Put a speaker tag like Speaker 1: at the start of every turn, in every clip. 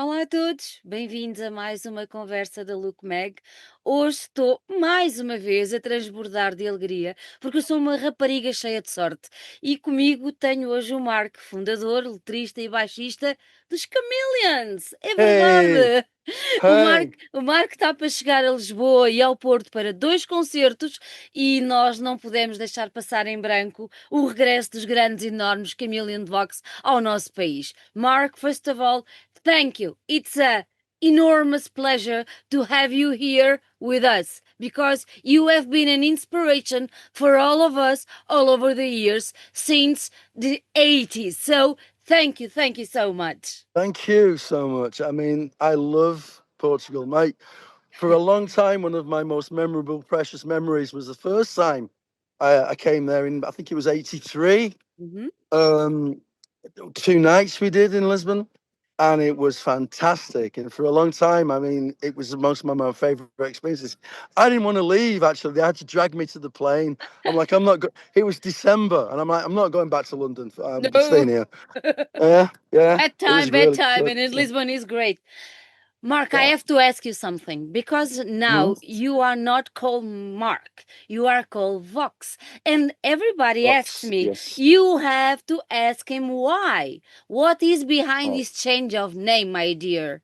Speaker 1: Olá a todos, bem-vindos a mais uma conversa da Look Mag. Hoje estou mais uma vez a transbordar de alegria, porque eu sou uma rapariga cheia de sorte. E comigo tenho hoje o Mark, fundador, letrista e baixista dos Chameleons. É
Speaker 2: Hey,
Speaker 1: verdade! O Mark,
Speaker 2: hey.
Speaker 1: o Mark está para chegar a Lisboa e ao Porto para dois concertos e nós não podemos deixar passar em branco o regresso dos grandes, enormes Chameleon Vox ao nosso país. Mark, first of all, thank you. It's a enormous pleasure to have you here with us because you have been an inspiration for all of us all over the years since the 80s. So thank you so much.
Speaker 2: Thank you so much. I mean, I love Portugal, mate. For a long time, one of my most memorable, precious memories was the first time I came there in, I think it was 83.
Speaker 1: Mhm.
Speaker 2: Um, 2 nights we did in Lisbon, and it was fantastic. And for a long time, I mean, it was most of my favorite experiences. I didn't want to leave, actually. They had to drag me to the plane. I'm like, I'm not, it was December, and I'm like, I'm not going back to London. I'm
Speaker 1: No.
Speaker 2: staying here. Yeah, yeah, it was
Speaker 1: Bad
Speaker 2: really
Speaker 1: time,
Speaker 2: good.
Speaker 1: and in Lisbon is great. Mark, I
Speaker 2: Yeah.
Speaker 1: have to ask you something because
Speaker 2: Hmm.
Speaker 1: now you are not called Mark, you are called Vox. And everybody asks
Speaker 2: Box,
Speaker 1: me,
Speaker 2: yes.
Speaker 1: you have to ask him why. What is behind
Speaker 2: Oh.
Speaker 1: this change of name, my dear?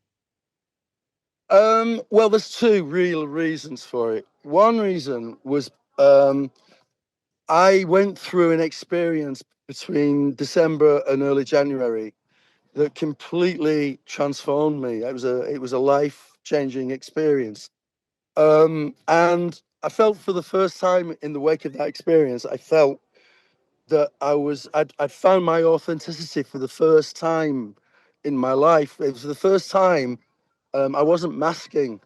Speaker 2: Well, there's two real reasons for it. One reason was um, I went through an experience between December and early January that completely transformed me. It was a life changing experience, and I felt for the first time in the wake of that experience, I felt that I'd found my authenticity for the first time in my life. It was the first time I wasn't masking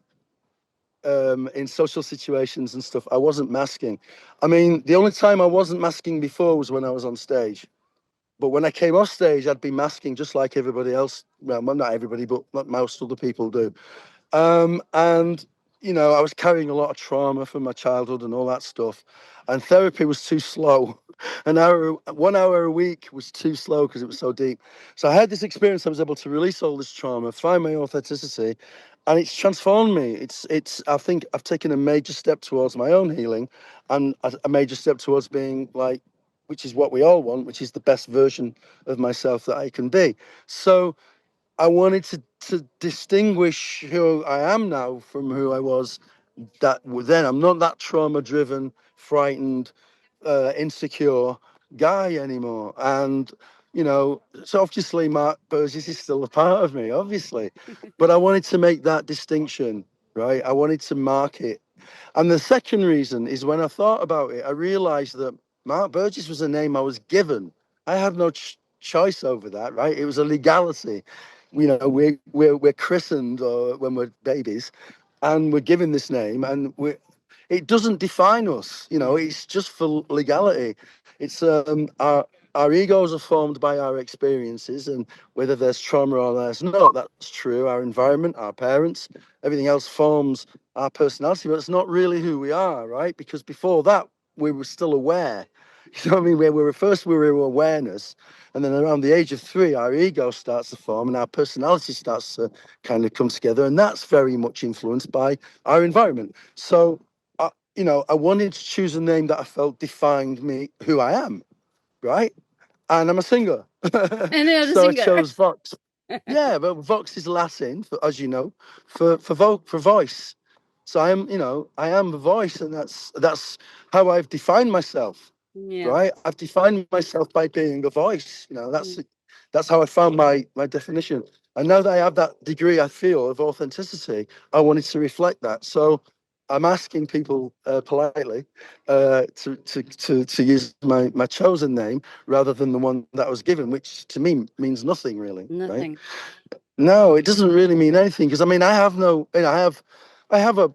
Speaker 2: in social situations and stuff. I wasn't masking. I mean, the only time I wasn't masking before was when I was on stage. But when I came off stage, I'd be masking just like everybody else. Well, not everybody, but most other people do. And I was carrying a lot of trauma from my childhood and all that stuff. And therapy was too slow. 1 hour a week was too slow because it was so deep. So I had this experience. I was able to release all this trauma, find my authenticity, and it's transformed me. It's. I think I've taken a major step towards my own healing, and a major step towards being like, which is what we all want, which is the best version of myself that I can be. So I wanted to distinguish who I am now from who I was that then. I'm not that trauma driven, frightened, insecure guy anymore. And so obviously Mark Burgess is still a part of me, obviously. But I wanted to make that distinction, right? I wanted to mark it. And the second reason is when I thought about it, I realized that Mark Burgess was a name I was given. I had no choice over that, right? It was a legality. We're christened when we're babies, and we're given this name, and it doesn't define us. It's just for legality. It's our egos are formed by our experiences, and whether there's trauma or there's not, that's true. Our environment, our parents, everything else forms our personality, but it's not really who we are, right? Because before that, we were still aware. You know what I mean? We were awareness, and then around the age of 3, our ego starts to form, and our personality starts to kind of come together, and that's very much influenced by our environment. So, I wanted to choose a name that I felt defined me, who I am, right? And I'm a singer,
Speaker 1: And you're a
Speaker 2: so I
Speaker 1: singer.
Speaker 2: chose Vox. Yeah, but Vox is Latin, as you know, for voice. So I am the voice, and that's how I've defined myself,
Speaker 1: Yeah.
Speaker 2: right? I've defined myself by being a voice. That's how I found my definition. And now that I have that degree, I feel, of authenticity, I wanted to reflect that. So I'm asking people politely to use my chosen name rather than the one that I was given, which to me means nothing really, right?
Speaker 1: Nothing.
Speaker 2: No, it doesn't really mean anything because I mean I have no, I have a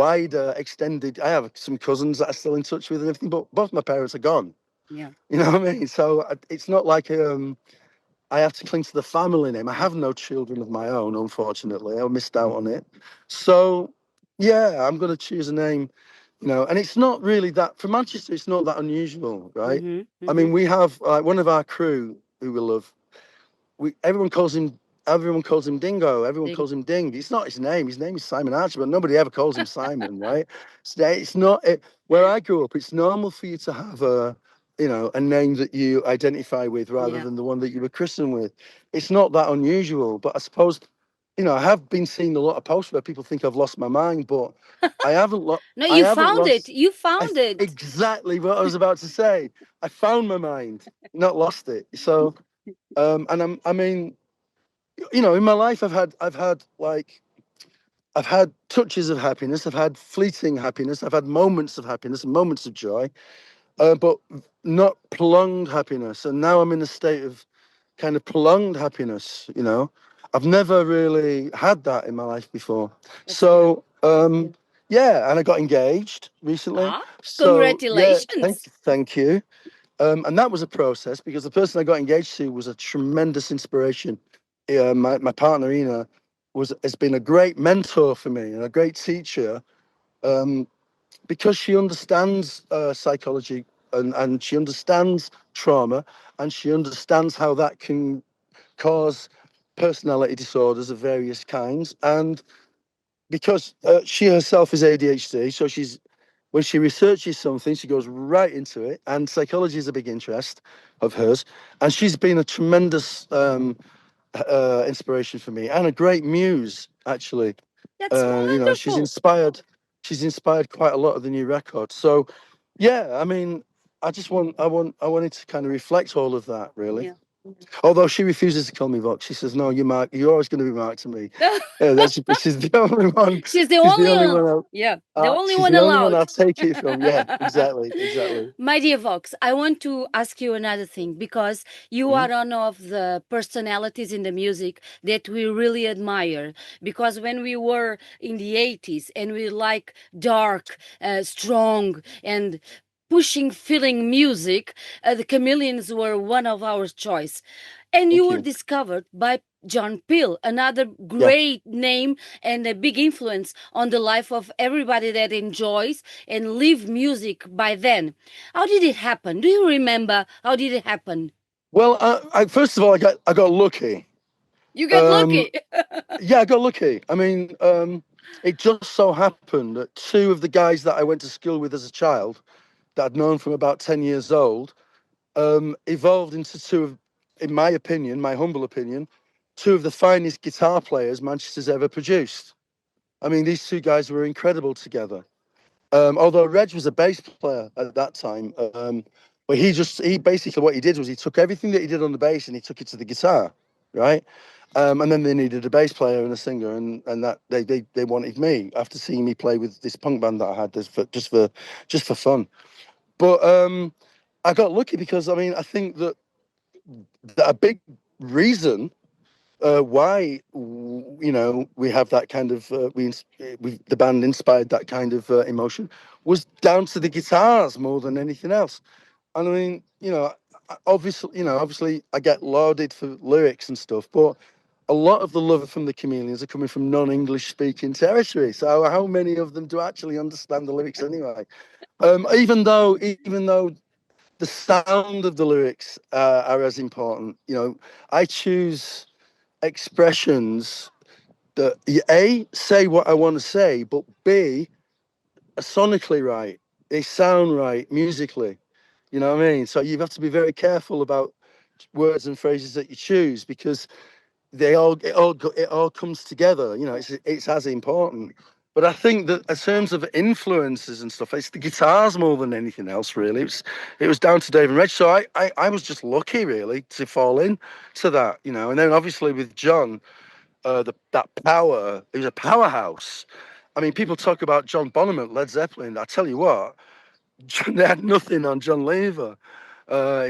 Speaker 2: wider extended. I have some cousins that I'm still in touch with and everything, but both my parents are gone.
Speaker 1: Yeah.
Speaker 2: You know what I mean? So it's not like I have to cling to the family name. I have no children of my own, unfortunately. I missed out on it. So yeah, I'm gonna choose a name. And it's not really that for Manchester. It's not that unusual, right?
Speaker 1: Mm-hmm.
Speaker 2: I
Speaker 1: Mm-hmm.
Speaker 2: mean, we have one of our crew who we love. Everyone calls him everyone calls him Dingo. Everyone
Speaker 1: Ding.
Speaker 2: calls him Ding. It's not his name. His name is Simon Archer, but nobody ever calls him Simon, right? It's not it, where I grew up. It's normal for you to have a name that you identify with rather
Speaker 1: Yeah.
Speaker 2: than the one that you were christened with. It's not that unusual. But I suppose, I have been seeing a lot of posts where people think I've lost my mind, but I haven't.
Speaker 1: No,
Speaker 2: I
Speaker 1: you
Speaker 2: haven't
Speaker 1: found it.
Speaker 2: lost.
Speaker 1: You found it.
Speaker 2: Exactly what I was about to say. I found my mind, not lost it. So, and I mean, in my life, I've had touches of happiness, I've had fleeting happiness, I've had moments of happiness and moments of joy, but not prolonged happiness. And now I'm in a state of kind of prolonged happiness. I've never really had that in my life before.
Speaker 1: That's good.
Speaker 2: So, yeah, and I got engaged recently.
Speaker 1: Ah,
Speaker 2: So, yeah,
Speaker 1: congratulations.
Speaker 2: thank you. And that was a process because the person I got engaged to was a tremendous inspiration. My partner Ina has been a great mentor for me and a great teacher, um, because she understands psychology, and she understands trauma, and she understands how that can cause personality disorders of various kinds. And because she herself is ADHD, so when she researches something, she goes right into it. And psychology is a big interest of hers, and she's been a tremendous inspiration for me and a great muse, actually.
Speaker 1: That's
Speaker 2: She's
Speaker 1: wonderful.
Speaker 2: inspired. She's inspired quite a lot of the new records. So, yeah, I mean, I wanted to kind of reflect all of that, really.
Speaker 1: Yeah.
Speaker 2: Although she refuses to call me Vox, she says, "No, you're Mark. You're always going to be Mark to me." She's the only one.
Speaker 1: She's the
Speaker 2: She's the
Speaker 1: only
Speaker 2: only
Speaker 1: one.
Speaker 2: one.
Speaker 1: Yeah, the only
Speaker 2: She's
Speaker 1: one
Speaker 2: the only one
Speaker 1: allowed.
Speaker 2: I'll take it from. Yeah, exactly, exactly.
Speaker 1: My dear Vox, I want to ask you another thing because you
Speaker 2: Mhm.
Speaker 1: are one of the personalities in the music that we really admire. Because when we were in the 80s and we like dark, strong, and pushing, feeling music, the Chameleons were one of our choice. And you
Speaker 2: Thank
Speaker 1: were
Speaker 2: you.
Speaker 1: discovered by John Peel, another
Speaker 2: Yeah.
Speaker 1: great name and a big influence on the life of everybody that enjoys and live music by then. How did it happen? Do you remember how did it happen?
Speaker 2: Well, first of all, I got lucky.
Speaker 1: You got
Speaker 2: Um,
Speaker 1: lucky.
Speaker 2: yeah, I got lucky. I mean, it just so happened that two of the guys that I went to school with as a child, that I'd known from about 10 years old, evolved into two of, in my opinion, my humble opinion, two of the finest guitar players Manchester's ever produced. I mean, these two guys were incredible together. Although Reg was a bass player at that time, but he basically what he did was he took everything that he did on the bass and he took it to the guitar, right? And then they needed a bass player and a singer, and that they wanted me after seeing me play with this punk band that I had just for fun. But I got lucky because I mean I think that a big reason why we have that kind of the band inspired that kind of emotion was down to the guitars more than anything else. And I mean, obviously I get lauded for lyrics and stuff, but a lot of the love from the Chameleons are coming from non-English speaking territory. So how many of them do actually understand the lyrics anyway? Even though the sound of the lyrics are as important, I choose expressions that A, say what I want to say, but B, are sonically right. They sound right musically. You know what I mean? So you have to be very careful about words and phrases that you choose because it all comes together. It's as important. But I think that in terms of influences and stuff, it's the guitars more than anything else. Really, it was down to Dave and Reg. So I was just lucky, really, to fall in to that. And then obviously with John, that power. He was a powerhouse. I mean, people talk about John Bonham at Led Zeppelin. I tell you what, they had nothing on John Lever.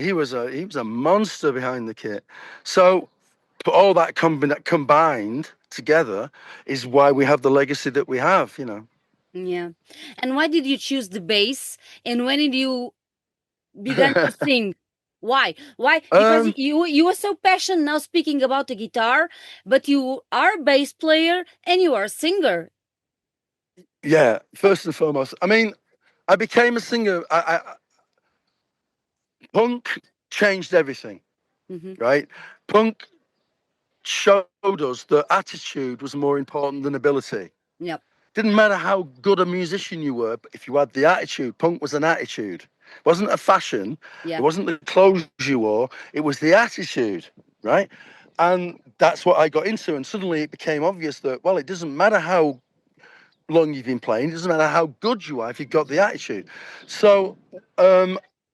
Speaker 2: He was a monster behind the kit. So, but all that combined together is why we have the legacy that we have.
Speaker 1: Yeah. And why did you choose the bass? And when did you began to sing? Why? Why? Because
Speaker 2: um,
Speaker 1: you are so passionate now speaking about the guitar, but you are a bass player and you are a singer.
Speaker 2: yeah. First and foremost, I mean, I became a singer. Punk changed everything,
Speaker 1: Hmm.
Speaker 2: right? Punk showed us that attitude was more important than ability.
Speaker 1: Yep.
Speaker 2: Didn't matter how good a musician you were, but if you had the attitude, punk was an attitude. It wasn't a fashion. It
Speaker 1: Yeah.
Speaker 2: wasn't the clothes you wore. It was the attitude, right? And that's what I got into. And suddenly it became obvious that, well, it doesn't matter how long you've been playing. It doesn't matter how good you are if you've got the attitude. So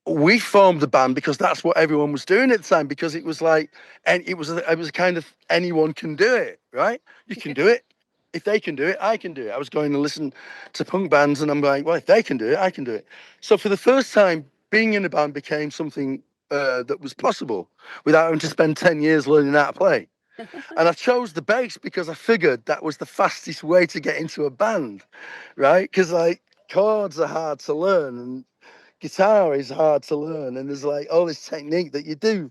Speaker 2: we formed a band because that's what everyone was doing at the time. Because it was like, and it was a kind of anyone can do it, right? You can do it. If they can do it, I can do it. I was going to listen to punk bands, and I'm like, well, if they can do it, I can do it. So for the first time, being in a band became something that was possible without having to spend 10 years learning how to play. And I chose the bass because I figured that was the fastest way to get into a band, right? Because like chords are hard to learn and guitar is hard to learn, and there's like all this technique that you do.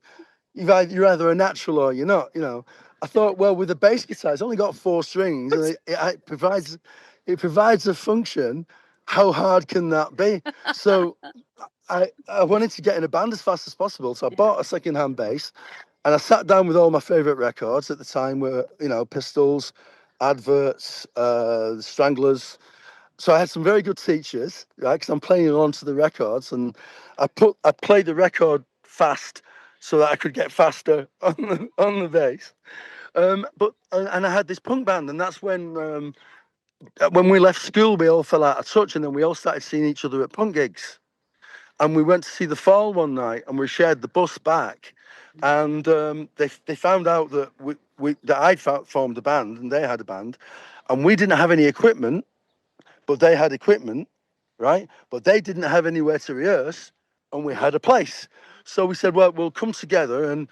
Speaker 2: You're either a natural or you're not. You know, I thought, well, with a bass guitar, it's only got 4 strings, and it provides a function. How hard can that be? So I wanted to get in a band as fast as possible, so I bought a second-hand bass, and I sat down with all my favorite records at the time were, Pistols, Adverts, the Stranglers. So I had some very good teachers, right? Because I'm playing along to the records, and I played the record fast so that I could get faster on the bass. And I had this punk band, and that's when we left school, we all fell out of touch, and then we all started seeing each other at punk gigs. And we went to see the Fall one night, and we shared the bus back, and they found out that that I'd formed a band and they had a band, and we didn't have any equipment, but they had equipment, right? But they didn't have anywhere to rehearse, and we had a place. So we said, well, we'll come together, and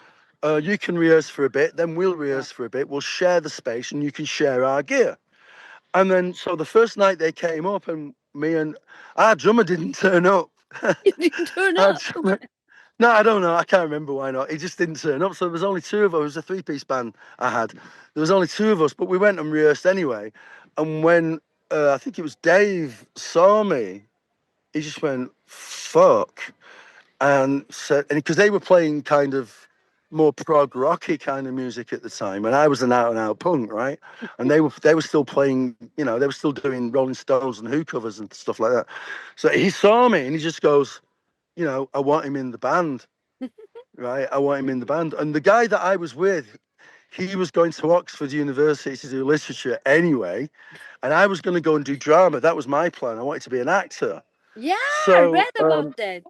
Speaker 2: you can rehearse for a bit, then we'll
Speaker 1: Yeah.
Speaker 2: rehearse for a bit. We'll share the space, and you can share our gear. And then, so the first night they came up, and me and our drummer didn't turn up.
Speaker 1: You didn't turn
Speaker 2: Our
Speaker 1: up.
Speaker 2: drummer, no, I don't know. I can't remember why not. He just didn't turn up. So there was only two of us. It was a three-piece band I had. There was only two of us, but we went and rehearsed anyway. And when I think it was Dave saw me, he just went, fuck. And said, and because they were playing kind of more prog rocky kind of music at the time, and I was an out and out punk, right? And they were still playing, they were still doing Rolling Stones and Who covers and stuff like that. So he saw me and he just goes, I want him in the band, right? I want him in the band. And the guy that I was with, he was going to Oxford University to do literature anyway, and I was going to go and do drama. That was my plan. I wanted to be an actor.
Speaker 1: Yeah, I
Speaker 2: So
Speaker 1: read about that.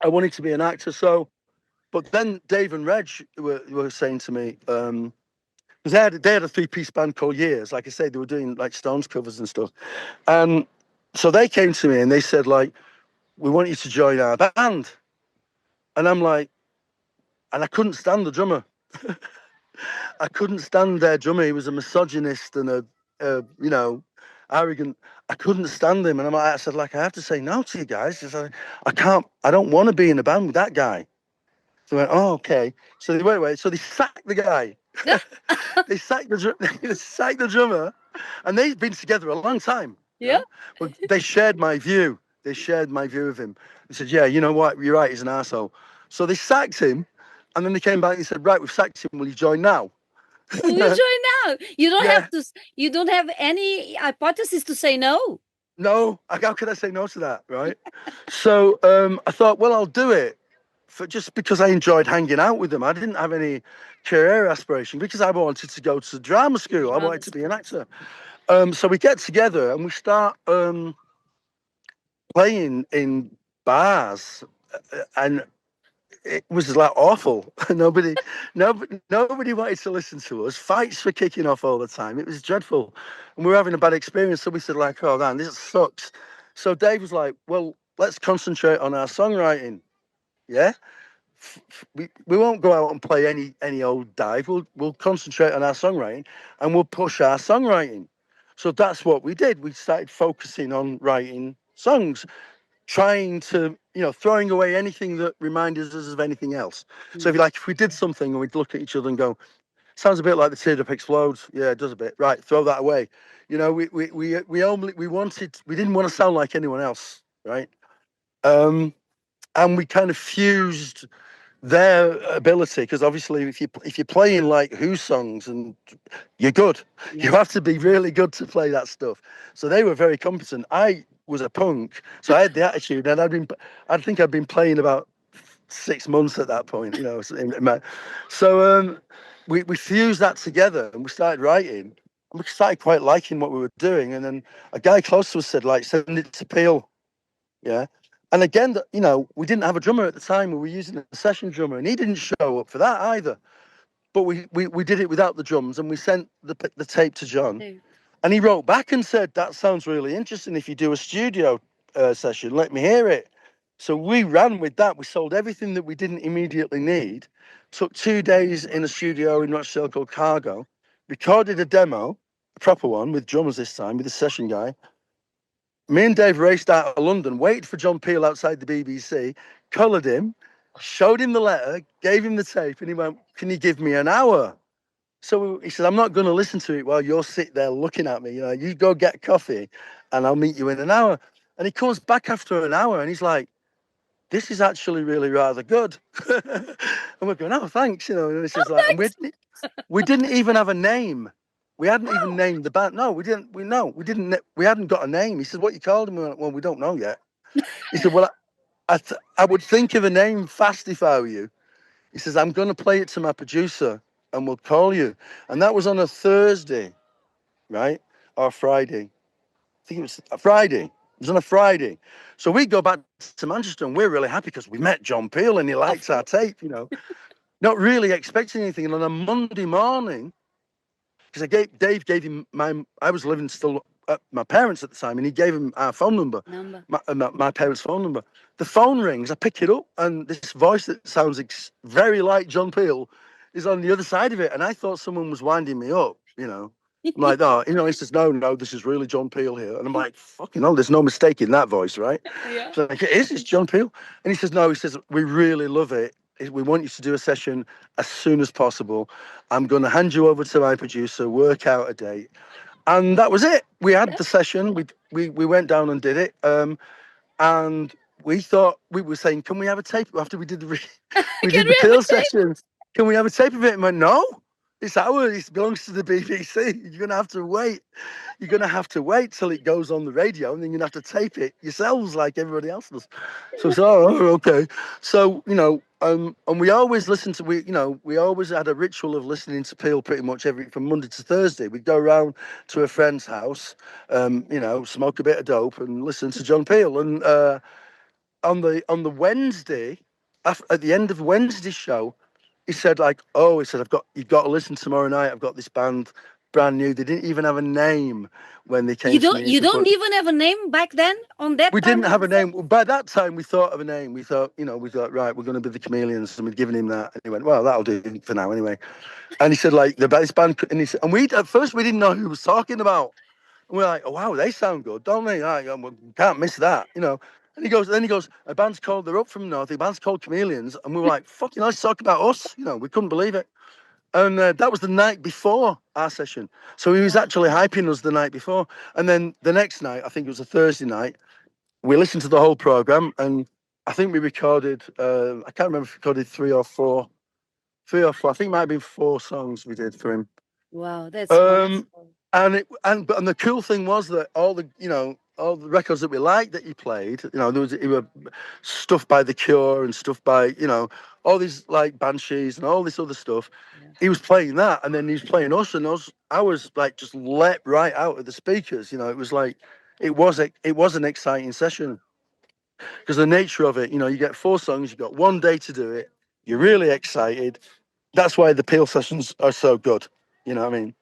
Speaker 2: I wanted to be an actor. So, but then Dave and Reg were saying to me, because they had a three-piece band called Years. Like I said, they were doing like Stones covers and stuff. And so they came to me and they said, like, we want you to join our band. And I'm like, and I couldn't stand the drummer. I couldn't stand their drummer. He was a misogynist and arrogant. I couldn't stand him. And I said, like, I have to say no to you guys. I can't, I don't want to be in a band with that guy. So I went, oh, okay. So they went away. So they sacked the guy. They sacked the drummer, and they'd been together a long time.
Speaker 1: Yeah.
Speaker 2: But they shared my view. They shared my view of him. They said, yeah, you know what? You're right. He's an asshole. So they sacked him, and then they came back and said, right, we've sacked him. Will you join now?
Speaker 1: Will you join now? You don't have
Speaker 2: Yeah.
Speaker 1: to. You don't have any hypothesis to say no.
Speaker 2: No. How could I say no to that? Right. So I thought, well, I'll do it. Just because I enjoyed hanging out with them. I didn't have any career aspiration because I wanted to go to drama school. I wanted to be an actor. So we get together and we start playing in bars, and it was like awful. Nobody wanted to listen to us. Fights were kicking off all the time. It was dreadful, and we were having a bad experience. So we said, like, oh man, this sucks. So Dave was like, well, let's concentrate on our songwriting. Yeah. We won't go out and play any old dive. We'll concentrate on our songwriting, and we'll push our songwriting. So that's what we did. We started focusing on writing songs, trying to, throwing away anything that reminded us of anything else. So if we did something and we'd look at each other and go, sounds a bit like the teardrop explodes. Yeah, it does a bit. Right, throw that away. We didn't want to sound like anyone else, right? And we kind of fused their ability, because obviously if you're playing like Who songs and you're good, you have to be really good to play that stuff. So they were very competent. I was a punk, so I had the attitude, and I think I'd been playing about 6 months at that point, you know. So we fused that together and we started writing. And we started quite liking what we were doing, and then a guy close to us said, like, send it to Peel. Yeah. And again, you know, we didn't have a drummer at the time. We were using a session drummer, and he didn't show up for that either. But we did it without the drums, and we sent the tape to John. And he wrote back and said, that sounds really interesting. If you do a studio session, let me hear it. So we ran with that. We sold everything that we didn't immediately need, took 2 days in a studio in Rochdale called Cargo, recorded a demo, a proper one, with drummers this time, with a session guy. Me and Dave raced out of London, waited for John Peel outside the BBC, collared him, showed him the letter, gave him the tape, and he went, can you give me an hour? So he said, I'm not going to listen to it while you're sitting there looking at me. You know, you go get coffee and I'll meet you in an hour. And he comes back after an hour and he's like, this is actually really rather good. And we're going, oh, thanks. You know, and this is like, and we didn't even have a name. We hadn't even named the band. No, we didn't. We hadn't got a name. He said, what you called him? We went, well, we don't know yet. He said, well, I would think of a name fast if I were you. He says, I'm going to play it to my producer and we'll call you. And that was on a Thursday, right? Or Friday. I think it was a Friday. It was on a Friday. So we go back to Manchester and we're really happy because we met John Peel and he likes our tape, you know, not really expecting anything. And on a Monday morning, because Dave gave him I was living still at my parents at the time, and he gave him our phone number. My parents' phone number. The phone rings, I pick it up, and this voice that sounds very like John Peel is on the other side of it, and I thought someone was winding me up, you know. I'm like, oh, you know, he says, no, this is really John Peel here. And I'm like, fucking hell, there's no mistaking that voice, right?
Speaker 1: Yeah.
Speaker 2: So like, it's John Peel. And he says, no, he says, we really love it. We want you to do a session as soon as possible. I'm going to hand you over to my producer, work out a date. And that was it. We had the session. We went down and did it. And we thought, we were saying, can we have a tape after we did the Peel session? Can we have a tape of it? And went, no, it's ours. It belongs to the BBC. You're going to have to wait. You're going to have to wait till it goes on the radio, and then you're going to have to tape it yourselves like everybody else does. So it's, oh, okay. So, you know, and we always listened to, we always had a ritual of listening to Peel pretty much from Monday to Thursday. We'd go around to a friend's house, you know, smoke a bit of dope and listen to John Peel. And on the Wednesday, at the end of Wednesday's show, he said, like, oh, he said, you've got to listen tomorrow night. I've got this band, brand new. They didn't even have a name when they came to me.
Speaker 1: You don't even have a name back then on that
Speaker 2: We
Speaker 1: time?
Speaker 2: didn't have a name. By that time, we thought of a name. We thought, right, we're going to be the Chameleons. And we'd given him that. And he went, well, that'll do for now anyway. And he said, like, the bass band. And he said, and at first, we didn't know who he was talking about. And we're like, oh, wow, they sound good, don't they? Like, we can't miss that, you know. And he goes, a band's called, they're up from North, the band's called Chameleons. And we were like, fucking, let's talk about us. You know, we couldn't believe it. And that was the night before our session. So he was actually hyping us the night before. And then the next night, I think it was a Thursday night, we listened to the whole program, and I think we recorded, I can't remember if we recorded three or four. I think it might have been 4 songs we did for him.
Speaker 1: Wow, that's wonderful.
Speaker 2: And the cool thing was that all the records that we liked that he played, you know, he were stuff by The Cure and stuff by, you know, all these like Banshees and all this other stuff.
Speaker 1: Yeah.
Speaker 2: He was playing that, and then he was playing us, and I was like just let right out of the speakers. You know, it was like it was an exciting session because the nature of it, you know, you get 4 songs, you've got 1 day to do it, you're really excited. That's why the Peel sessions are so good. You know what I mean?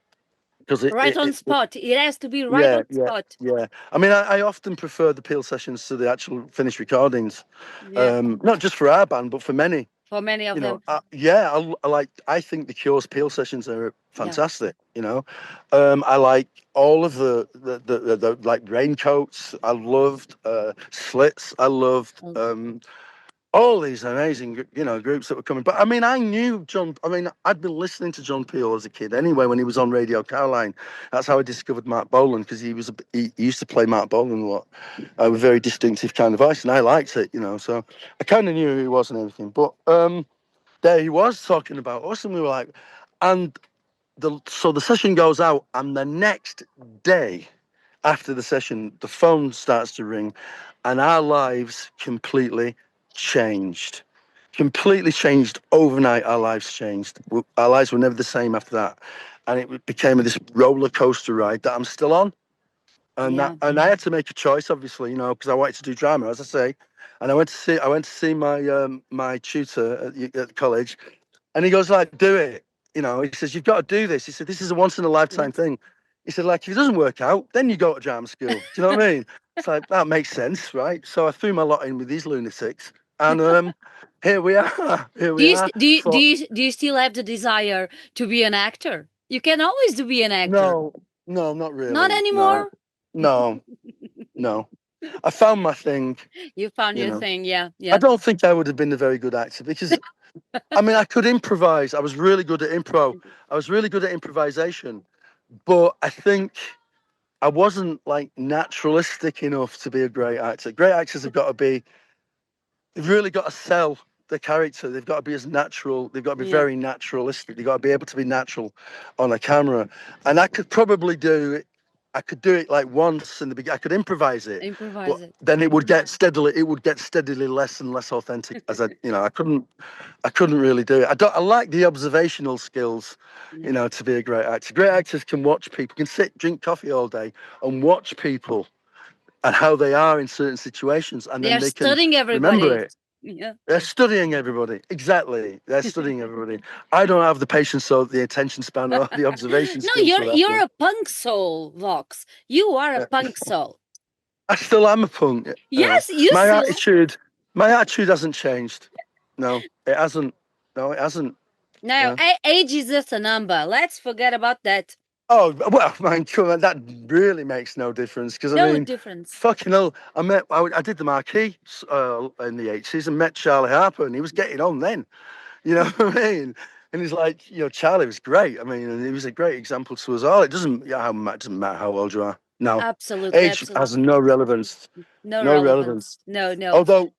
Speaker 2: Because
Speaker 1: right on spot. It has to be right on spot.
Speaker 2: Yeah. I mean, I often prefer the Peel sessions to the actual finished recordings.
Speaker 1: Yeah.
Speaker 2: Not just for our band, but for many.
Speaker 1: For many of them.
Speaker 2: I think the Cure's Peel sessions are fantastic. You know, I like all of the like Raincoats. I loved Slits. I loved all these amazing, you know, groups that were coming. But I mean, I knew John. I mean, I'd been listening to John Peel as a kid anyway when he was on Radio Caroline. That's how I discovered Mark Bolan, because he used to play Mark Bolan a lot, with a very distinctive kind of voice, and I liked it, you know. So I kind of knew who he was and everything. But there he was talking about us, and we were like, and so the session goes out, and the next day after the session, the phone starts to ring, and our lives completely changed. Completely changed overnight. Our lives changed. Our lives were never the same after that, and it became this roller coaster ride that I'm still on.
Speaker 1: Yeah.
Speaker 2: And I had to make a choice, obviously, because I wanted to do drama, as I say. And I went to see my tutor at college, and he goes like, "Do it." He says, "You've got to do this." He said, "This is a once in a lifetime
Speaker 1: Yes.
Speaker 2: thing." He said, "Like, if it doesn't work out, then you go to drama school." Do you know what I mean? It's like, that makes sense, right? So I threw my lot in with these lunatics, and here we are. Here
Speaker 1: Do
Speaker 2: we
Speaker 1: you
Speaker 2: are.
Speaker 1: do you still have the desire to be an actor? You can always to be an actor.
Speaker 2: No, no, not
Speaker 1: Not
Speaker 2: really. No,
Speaker 1: anymore.
Speaker 2: no, no. I found my thing.
Speaker 1: You found
Speaker 2: You
Speaker 1: your
Speaker 2: know,
Speaker 1: thing. Yeah,
Speaker 2: I
Speaker 1: yeah,
Speaker 2: don't think I would have been a very good actor because I mean I could improvise. I was really good at improv. I was really good at improvisation, but I think I wasn't like naturalistic enough to be a great actor. Great actors have got to be, they've really got to sell the character. They've got to be as natural. They've got to be
Speaker 1: yeah.
Speaker 2: very naturalistic. They've got to be able to be natural on a camera. And I could probably do it. I could do it like once in the beginning. I could improvise it, but
Speaker 1: Improvise it.
Speaker 2: then it would get steadily less and less authentic as I couldn't really do it. I like the observational skills,
Speaker 1: Yeah.
Speaker 2: to be a great actor. Great actors can watch people, can sit, drink coffee all day and watch people and how they are in certain situations, and
Speaker 1: They
Speaker 2: then
Speaker 1: are
Speaker 2: they can
Speaker 1: studying
Speaker 2: remember
Speaker 1: everybody.
Speaker 2: it.
Speaker 1: Yeah.
Speaker 2: They're studying everybody. Exactly. They're studying everybody. I don't have the patience or the attention span or the observation
Speaker 1: No,
Speaker 2: skills for that.
Speaker 1: you're a punk soul, Vox. You are a
Speaker 2: Yeah.
Speaker 1: punk soul.
Speaker 2: I still am a punk.
Speaker 1: Yes, you
Speaker 2: My
Speaker 1: still.
Speaker 2: attitude, my attitude hasn't changed. No, it hasn't. No, it hasn't.
Speaker 1: Now,
Speaker 2: Yeah.
Speaker 1: age is just a number. Let's forget about that.
Speaker 2: Oh well, man, come on, that really makes no difference because I
Speaker 1: No
Speaker 2: mean,
Speaker 1: difference.
Speaker 2: fucking hell, I did the Marquee in the 80s and met Charlie Harper, and he was getting on then. You know what I mean? And he's like, Charlie was great. I mean, and he was a great example to us all. It doesn't matter how old you are. No,
Speaker 1: Absolutely,
Speaker 2: age has
Speaker 1: absolutely.
Speaker 2: no relevance.
Speaker 1: No
Speaker 2: No
Speaker 1: relevance.
Speaker 2: relevance.
Speaker 1: No, no.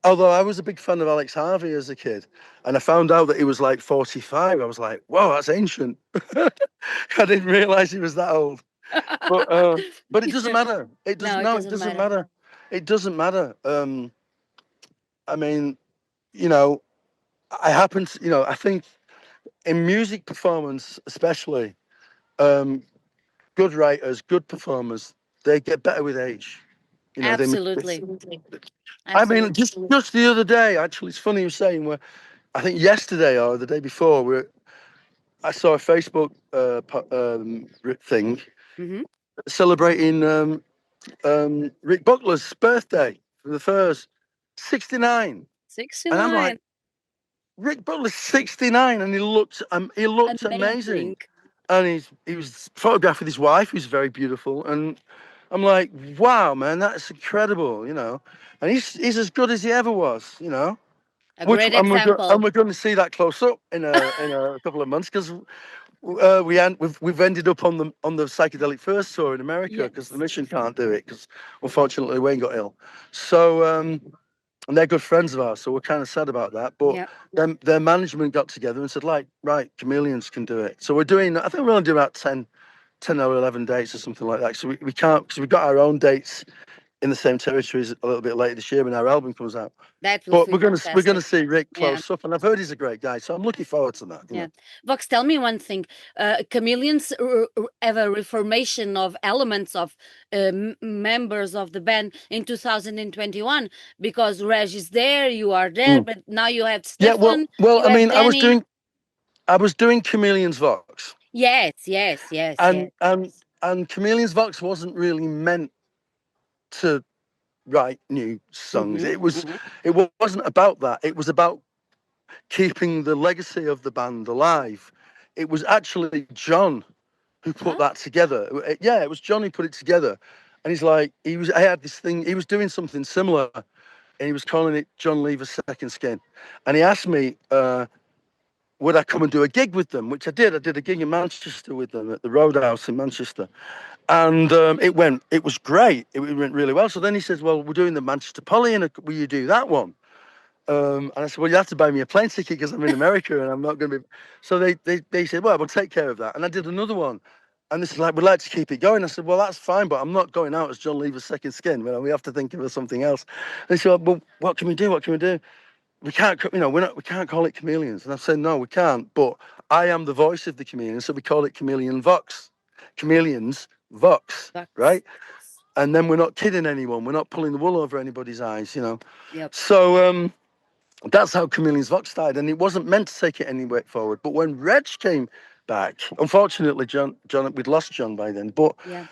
Speaker 2: Although I was a big fan of Alex Harvey as a kid, and I found out that he was like 45. I was like, whoa, that's ancient. I didn't realize he was that old. But it doesn't matter. It
Speaker 1: No,
Speaker 2: doesn't.
Speaker 1: it
Speaker 2: No, it
Speaker 1: doesn't
Speaker 2: doesn't
Speaker 1: matter.
Speaker 2: matter. It doesn't matter. I mean, you know, I happen to, I think in music performance, especially, um, good writers, good performers, they get better with age. You know, they.
Speaker 1: Absolutely.
Speaker 2: I mean,
Speaker 1: Absolutely.
Speaker 2: just the other day, actually, it's funny you're saying. Where I think yesterday or the day before, I saw a Facebook thing
Speaker 1: Hmm.
Speaker 2: celebrating Rick Buckler's birthday for the first 69, and I'm like,
Speaker 1: 69.
Speaker 2: Rick Butler's 69, and he looked amazing,
Speaker 1: Amazing.
Speaker 2: and he was photographed with his wife, who's very beautiful, and I'm like, wow, man, that's incredible, and he's as good as he ever was,
Speaker 1: A
Speaker 2: Which
Speaker 1: great example.
Speaker 2: we're going to see that close up in a couple of months because we've ended up on the psychedelic first tour in America because the
Speaker 1: Yes.
Speaker 2: mission can't do it because unfortunately Wayne got ill. So and they're good friends of ours, so we're kind of sad about that. But
Speaker 1: Yeah.
Speaker 2: their management got together and said, like, right, Chameleons can do it. So we're doing. I think we're only doing about 10 or 11 dates or something like that. So we can't because we've got our own dates in the same territories a little bit later this year when our album comes out.
Speaker 1: That will
Speaker 2: But
Speaker 1: be
Speaker 2: we're gonna
Speaker 1: fantastic.
Speaker 2: see Rick
Speaker 1: Yeah.
Speaker 2: close up, and I've heard he's a great guy, so I'm looking forward to that.
Speaker 1: Yeah. Vox, tell me one thing. Chameleons have a reformation of elements of members of the band in 2021 because Reg is there, you are there,
Speaker 2: Mm.
Speaker 1: but now you have
Speaker 2: Yeah, well,
Speaker 1: Stefan,
Speaker 2: well,
Speaker 1: you
Speaker 2: I
Speaker 1: have
Speaker 2: mean,
Speaker 1: Danny.
Speaker 2: I was doing Chameleons Vox,
Speaker 1: Yes, yes, yes, yes.
Speaker 2: and Chameleons Vox wasn't really meant to write new songs.
Speaker 1: Mm-hmm.
Speaker 2: It wasn't about that. It was about keeping the legacy of the band alive. It was actually John who put
Speaker 1: Huh?
Speaker 2: that together. Yeah, it was John who put it together, and he's like, I had this thing. He was doing something similar, and he was calling it John Lever Second Skin, and he asked me. Would I come and do a gig with them? Which I did. I did a gig in Manchester with them at the Roadhouse in Manchester, and it was great. It went really well. So then he says, "Well, we're doing the Manchester Poly, and will you do that one?" And I said, well, you have to buy me a plane ticket because I'm in America and I'm not going to be. So they said, well, we'll take care of that. And I did another one. And this is like, we'd like to keep it going. I said, well, that's fine, but I'm not going out as John Lever's second skin. You know, we have to think of something else. They said, well, what can we do? What can we do? We can't, you know, we can't call it Chameleons. And I said, no, we can't. But I am the voice of the Chameleons, so we call it Chameleon Vox. Chameleons Vox,
Speaker 1: Bucks.
Speaker 2: right? And then we're not kidding anyone. We're not pulling the wool over anybody's eyes, you know.
Speaker 1: Yep.
Speaker 2: So that's how Chameleons Vox died, and it wasn't meant to take it any way forward. But when Reg came back, unfortunately, John, we'd lost John by then. But
Speaker 1: Yeah.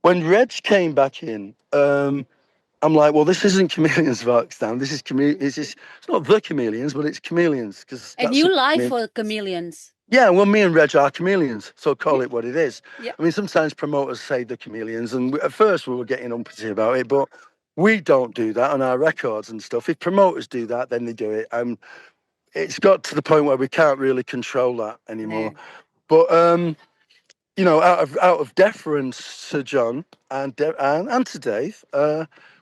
Speaker 2: when Reg came back in, I'm like, well, this isn't Chameleons Vox now. This is it's not the Chameleons, but it's Chameleons because
Speaker 1: A
Speaker 2: that's
Speaker 1: new
Speaker 2: what
Speaker 1: life for chameleons.
Speaker 2: yeah, well, me and Reg are chameleons, so call it what it is.
Speaker 1: Yeah.
Speaker 2: I mean, sometimes promoters say the chameleons, and at first we were getting umpty about it, but we don't do that on our records and stuff. If promoters do that, then they do it. It's got to the point where we can't really control that anymore.
Speaker 1: No.
Speaker 2: But you know, out of deference to John and to Dave,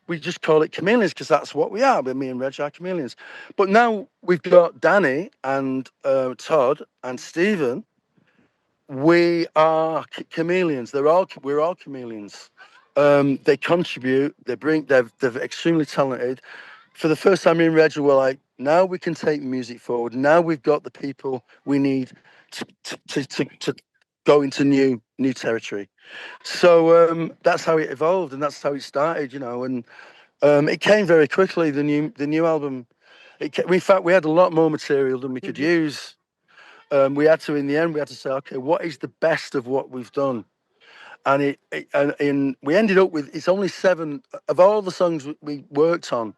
Speaker 2: we just call it chameleons because that's what we are. But me and Reg are chameleons. But now we've got Danny and Todd and Stephen. We are chameleons. We're all chameleons. They contribute. They're extremely talented. For the first time, me and Reg were like, now we can take music forward. Now we've got the people we need to go into new territory. So that's how it evolved, and that's how it started, you know. And it came very quickly. The new album. In fact, we had a lot more material than we could use. We had to, in the end, we had to say, okay, what is the best of what we've done? And we ended up with, it's only 7 of all the songs we worked on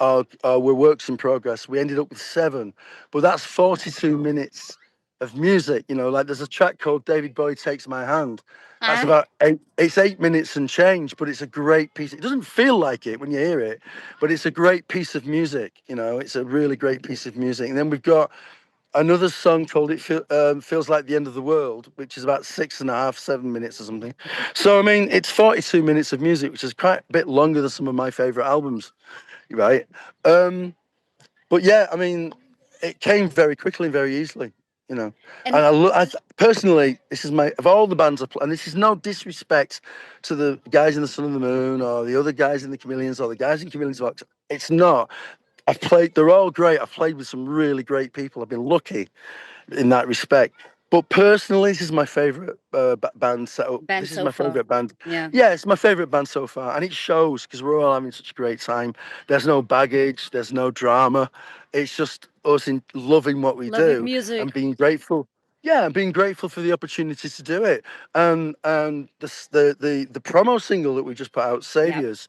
Speaker 2: were works in progress. We ended up with 7, but that's 42 minutes of music. You know, like there's a track called David Bowie Takes My Hand. That's about 8. It's 8 minutes and change, but it's a great piece. It doesn't feel like it when you hear it, but it's a great piece of music. You know, it's a really great piece of music. And then we've got another song called Feels Like the End of the World, which is about 6.5, 7 minutes or something. So, I mean, it's 42 minutes of music, which is quite a bit longer than some of my favorite albums, right? But yeah, I mean, it came very quickly and very easily, you know.
Speaker 1: And
Speaker 2: And personally, this is of all the bands I play, and this is no disrespect to the guys in the Sun and the Moon or the other guys in the Chameleons or the guys in Chameleons Vox. It's not. They're all great. I've played with some really great people. I've been lucky in that respect. But personally, this is my favorite band setup.
Speaker 1: band
Speaker 2: This is
Speaker 1: so
Speaker 2: my
Speaker 1: far.
Speaker 2: favorite band.
Speaker 1: Yeah.
Speaker 2: Yeah, it's my favorite band so far. And it shows because we're all having such a great time. There's no baggage, there's no drama. It's just us loving what we
Speaker 1: Loving
Speaker 2: do
Speaker 1: music.
Speaker 2: and being grateful. Yeah, and being grateful for the opportunity to do it. And the promo single that we just put out, Saviors,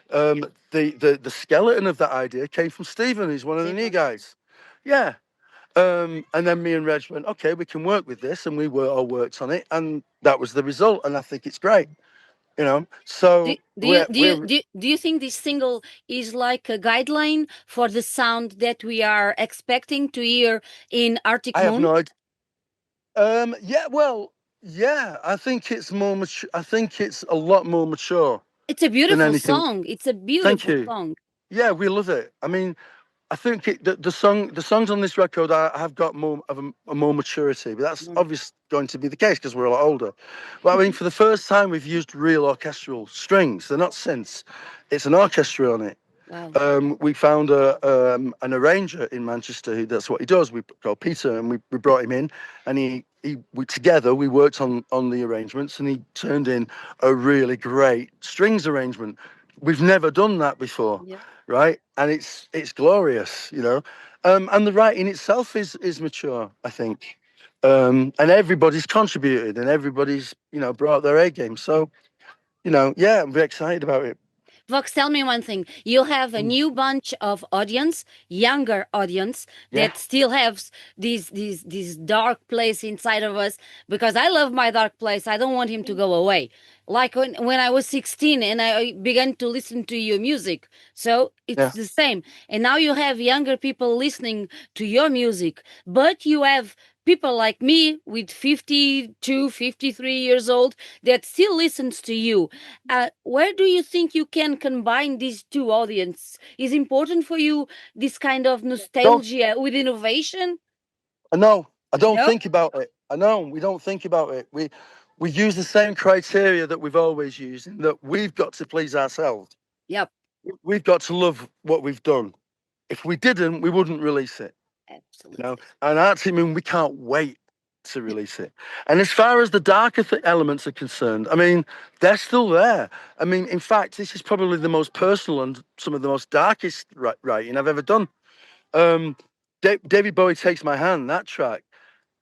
Speaker 2: the skeleton of that idea came from Stephen, who's one of the new guys. Yeah. And then me and Reg went, okay, we can work with this, and we all worked on it, and that was the result. And I think it's great, you know. So
Speaker 1: Do you think this single is like a guideline for the sound that we are expecting to hear in Arctic
Speaker 2: I have
Speaker 1: Moon?
Speaker 2: no idea. Yeah, well, yeah, I think it's more mature. I think it's a lot more mature
Speaker 1: It's a
Speaker 2: than
Speaker 1: beautiful
Speaker 2: anything.
Speaker 1: song. It's a
Speaker 2: Thank
Speaker 1: beautiful
Speaker 2: you.
Speaker 1: song.
Speaker 2: Yeah, we love it. I mean, I think the songs on this record have got more of a more maturity, but that's
Speaker 1: Mm.
Speaker 2: obviously going to be the case because we're a lot older. But I mean, for the first time, we've used real orchestral strings. They're not synths; it's an orchestra on it.
Speaker 1: Wow.
Speaker 2: We found an arranger in Manchester that's what he does. We called Peter, and we brought him in, and together we worked on the arrangements, and he turned in a really great strings arrangement. We've never done that before,
Speaker 1: Yeah.
Speaker 2: right? And it's glorious, you know. And the writing itself is mature, I think. And everybody's contributed, and everybody's brought their A game. So yeah, I'm very excited about it.
Speaker 1: Vox, tell me one thing. You have a new bunch of audience, younger audience,
Speaker 2: Yeah,
Speaker 1: that still have this dark place inside of us. Because I love my dark place. I don't want him to go away. Like when I was 16 and I began to listen to your music. So it's
Speaker 2: yeah,
Speaker 1: the same. And now you have younger people listening to your music, but you have people like me with 52, 53 years old that still listens to you. Where do you think you can combine these two audiences? Is important for you this kind of
Speaker 2: Don't
Speaker 1: nostalgia with innovation?
Speaker 2: I know. I don't
Speaker 1: No?
Speaker 2: think about it. I know we don't think about it. We use the same criteria that we've always used, in that we've got to please ourselves.
Speaker 1: Yep,
Speaker 2: We've got to love what we've done. If we didn't, we wouldn't release it.
Speaker 1: absolutely.
Speaker 2: And our team, I mean, we can't wait to release it. And as far as the darker elements are concerned, I mean, they're still there. I mean, in fact, this is probably the most personal and some of the most darkest writing I've ever done. Um, David Bowie Takes My Hand, that track,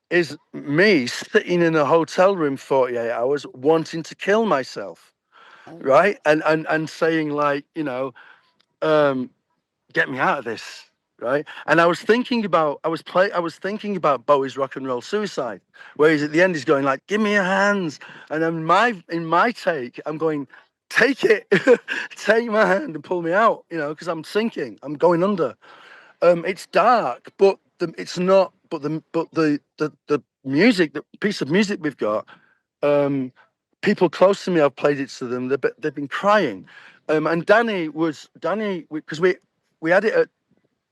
Speaker 2: is me sitting in a hotel room 48 hours wanting to kill myself,
Speaker 1: Oh,
Speaker 2: right? And saying, like, get me out of this, right? And I was thinking about Bowie's Rock and Roll Suicide, where he's at the end, he's going like, give me your hands. And then in my take, I'm going, take it, take my hand and pull me out, because I'm sinking, I'm going under. It's dark, but it's not. But the music, the piece of music we've got, people close to me, I've played it to them. They've been crying, and Danny, because we had it at,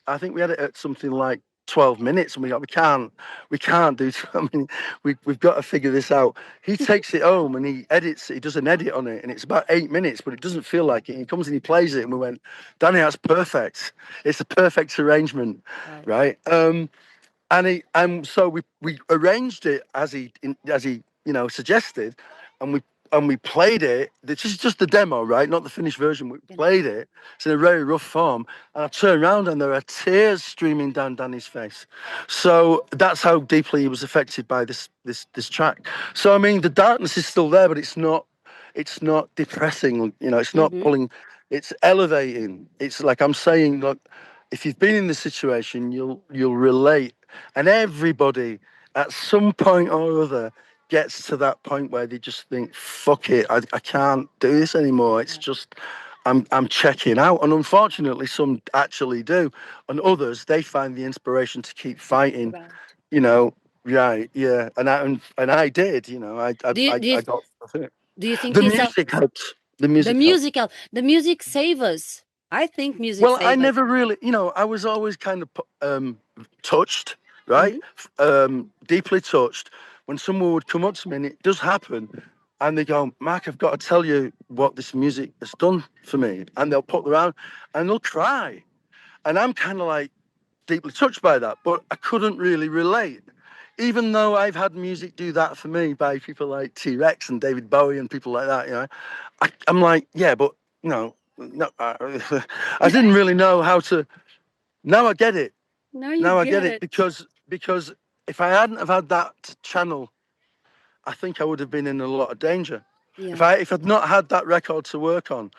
Speaker 2: I think we had it at something like 12 minutes, and we can't do. I mean, we've got to figure this out. He takes it home and he edits it. He does an edit on it, and it's about 8 minutes, but it doesn't feel like it. He comes and he plays it, and we went, Danny, that's perfect. It's a perfect arrangement,
Speaker 1: wow.
Speaker 2: right? So we arranged it as he suggested, and we played it. This is just the demo, right? Not the finished version. We
Speaker 1: Yeah.
Speaker 2: played it. It's in a very rough form, and I turn around and there are tears streaming down Danny's face. So that's how deeply he was affected by this track. So I mean, the darkness is still there, but it's not depressing. It's not
Speaker 1: Mm-hmm.
Speaker 2: pulling. It's elevating. It's like I'm saying, look, if you've been in this situation, you'll relate. And everybody at some point or other gets to that point where they just think, fuck it, I can't do this anymore. It's
Speaker 1: Yeah.
Speaker 2: just I'm checking out. And unfortunately some actually do. And others, they find the inspiration to keep fighting,
Speaker 1: Right.
Speaker 2: you know. Right, yeah. And I did, I I
Speaker 1: Do you,
Speaker 2: I,
Speaker 1: do you,
Speaker 2: I got
Speaker 1: do you think
Speaker 2: the
Speaker 1: this
Speaker 2: music helps. The
Speaker 1: the
Speaker 2: music helps.
Speaker 1: music save us? I think music
Speaker 2: Well, I
Speaker 1: save us.
Speaker 2: never really, I was always kind of touched, right?
Speaker 1: Hmm.
Speaker 2: Deeply touched when someone would come up to me, and it does happen, and they go, Mark, I've got to tell you what this music has done for me. And they'll put their arm and they'll cry. And I'm kind of like deeply touched by that, but I couldn't really relate. Even though I've had music do that for me by people like T Rex and David Bowie and people like that, I'm like, yeah, but no, I didn't really know how to. Now I get it.
Speaker 1: Now you
Speaker 2: Now I get
Speaker 1: get
Speaker 2: it
Speaker 1: it.
Speaker 2: because if I hadn't have had that channel, I think I would have been in a lot of danger. If
Speaker 1: Yeah.
Speaker 2: I'd not had that record to work on,